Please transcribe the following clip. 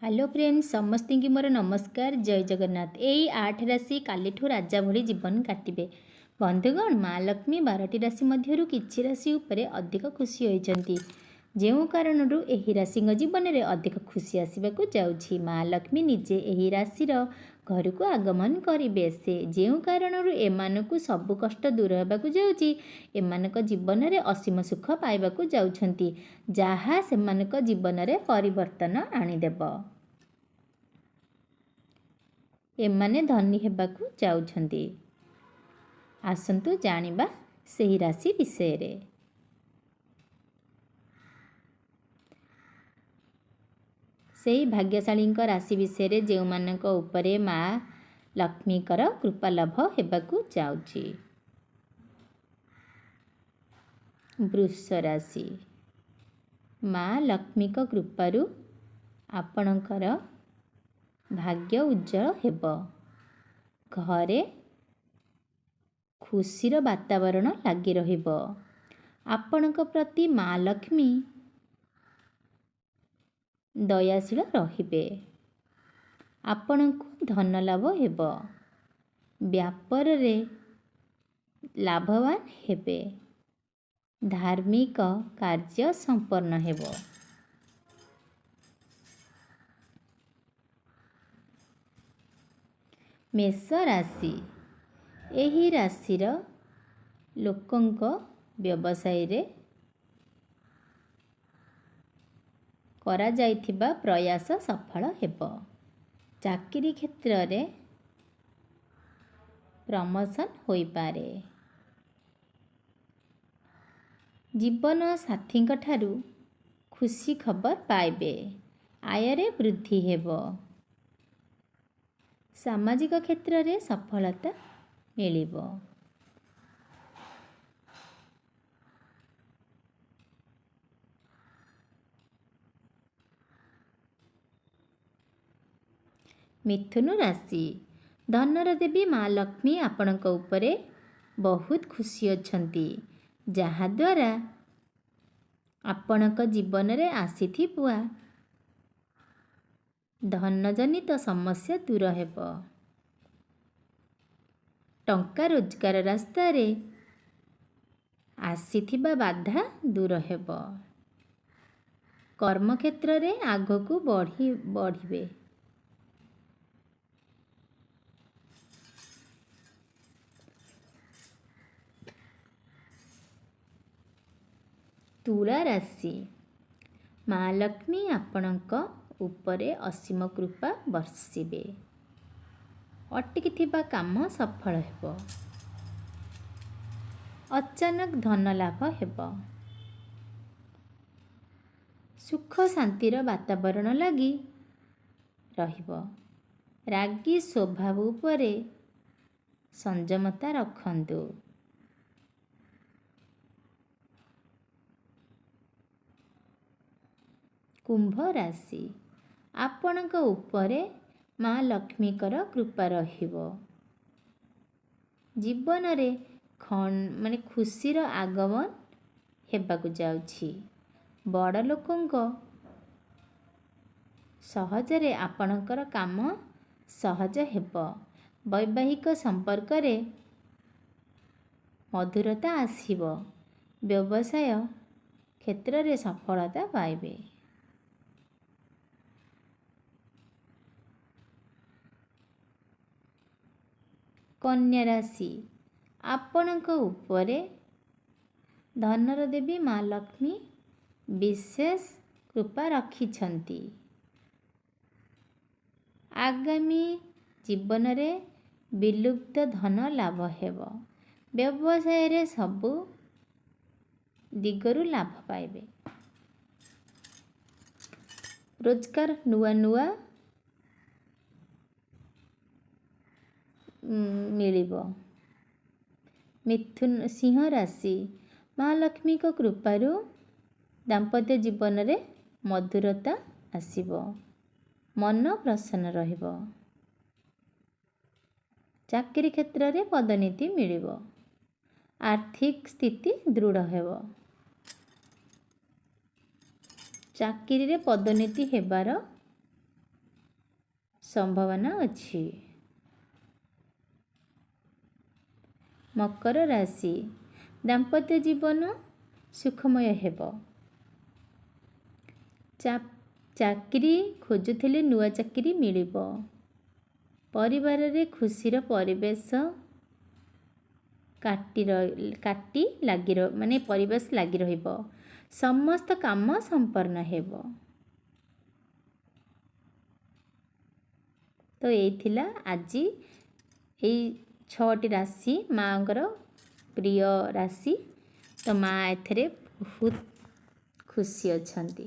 Hello friends समस्ती की मोर नमस्कार जय जगन्नाथ। यही 8 राशि कालीठू राजा भली जीवन काटिबे। बंधुगण माँ लक्ष्मी 12टी राशि मध्यरु किछि राशि उपरे अधिक खुशी होइचंती। जेउ कारणरू एही राशि जीवन में अधिक खुशी आसवाक जाउछि। माँ लक्ष्मी निजे एही राशि घर को आगमन करिबे। से जेउ कारणरू एमानकु सब कष्ट दूर हेबाकु जाउछि। एमानक जीवन में असीम सुख पाइबाकु जाउछंती, जहा सेमानक जीवन में परिवर्तन आनिदेब। एमाने धनी हेबाकु जाउछंती। आसंतु जानिबा सेही राशि विषय रे। सेही भाग्यशाली राशि विषय रे जेउ मानक उपरे माँ लक्ष्मी कृपा लाभ हेबाकु जाउछि। वृष राशि। माँ लक्ष्मी कृपारु आपणकर भाग्य उज्जवल हेब। घरे खुशीर वातावरण लगी रहिब। आपणक प्रति माँ लक्ष्मी दयाशील रहिबे। आपणकु धन लाभ हेब। व्यापार रे लाभवान हेबे। धार्मिक कार्य संपन्न हेब। मेष राशि। एही राशिर लोकंक व्यवसाय रे करा जाइथिबा प्रयास सफल हेब। चाकरी क्षेत्र रे प्रमोशन होई पारे। जीवन साथी ठारू खुशी खबर पाइबे। आय रे वृद्धि हेब। सामाजिक क्षेत्र रे सफलता मिलिब। मिथुन राशि। धनर देवी माँ लक्ष्मी आपणक उपरे बहुत खुशी अछंती, जहाद्वारा आपणक जीवन रे आसीथिबा धनजनित समस्या दूर हेब। टंका रोजगार रास्ता रे आसीथिबा बाधा दूर हेब। कर्मक्षेत्र रे आगकू बढ़िबे। तुला राशि। माँ लक्ष्मी आपणक उपरे असीम कृपा वर्षिबे। अटकी काम सफल हेब। अचानक धन लाभ हेब। सुख शांतिर वातावरण लगी रहिब। रागी स्वभाव उपरे संयमता रखंतु। कुंभ राशि। आपणक उपरे माँ लक्ष्मीकर कृपा रहिब। जीवन रे माने खुशीर आगमन हेबाकु जाउछि। बड़ लोकंक सहजरे आपणकर काम सहज हेब। वैवाहिक संपर्क रे मधुरता आसिब। व्यवसाय क्षेत्र रे सफलता पाइबे। कन्या राशि। आपणक उपरे धनर देवी माँ लक्ष्मी विशेष कृपा रखिछंती। आगामी जीवन रे विलुप्त धन लाभ हेब। व्यवसाय रे सबु दिगरु लाभ पाइबे। रोजगार नुआ नुआ मिलिब। मिथुन सिंह राशि। माँ लक्ष्मी को कृपारु दाम्पत्य जीवन रे मधुरता आसिब। मन प्रसन्न रहिब। चाकरी क्षेत्र रे पदोन्नति मिलिब। आर्थिक स्थिति दृढ़ हेब। चाकरी रे पदोन्नति हेबार ସମ୍ଭାବନା ଅଛି। ମକର ରାଶି ଦାମ୍ପତ୍ୟ ଜୀବନ ସୁଖମୟ ହେବ। ଚାକିରି ଖୋଜୁଥିଲେ ନୂଆ ଚାକିରି ମିଳିବ। ପରିବାରରେ ଖୁସିର ପରିବେଶ ପରିବେଶ ଲାଗି ରହିବ। ସମସ୍ତ କାମ ସମ୍ପନ୍ନ ହେବ। ତ ଏଇ ଥିଲା ଆଜି ଏଇ 6ଟି ରାଶି ମାଙ୍କର ପ୍ରିୟ ରାଶି। ତ ମା ଏଥିରେ ବହୁତ ଖୁସି ଅଛନ୍ତି।